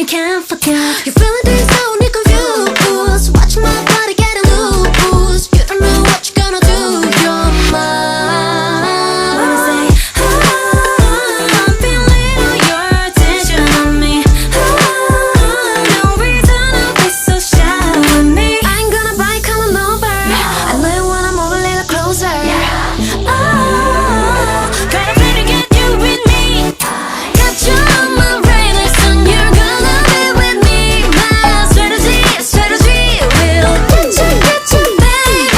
can't forget. You're feeling things so confused. Watch my body getting loose. You don't know what you're gonna do. You're mine. Wanna say, I'm feeling all your attention on me. No reason to be so shy with me. I ain't gonna bite, come on over. I love it when I'm over, a little closer. Oh, gotta play to get you with me. Got you on my radar, son. You're gonna be with me. My strategy will get you, baby.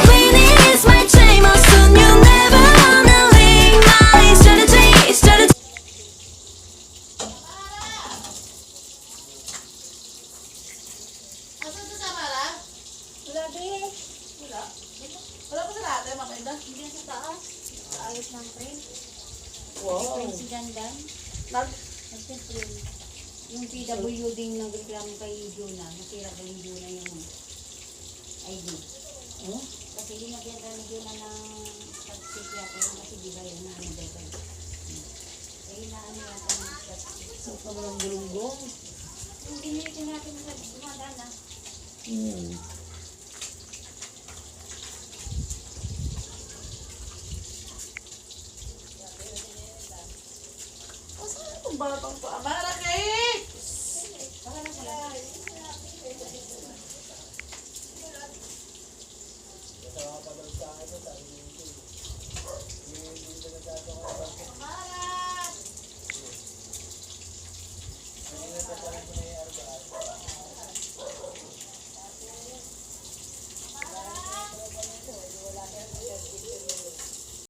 Queen is my chain, oh, soon you'll never wanna leave. My strategy. Asan sa Samara? Wala din. Wala? Wala pa sa lahat eh, Makinda? Hindi sa taas. Sa ayos ng frame. Wow. Frame si Dandan. Nag... Nagpe-frame. Yung PWD yung nagreklamo kay Juna. Nasira kay Juna yung ID. Hmm? Kasi linagyan ka ni Juna ng pag-psychiater kasi di ba yun na ano dito. Kaya inaano yata ng pag-psychiater. Sa kamarang bulunggong. Hindi nyo ito natin na dumadaan na. Asan itong batang to? Amara, Kate! Baka na sila. Amara!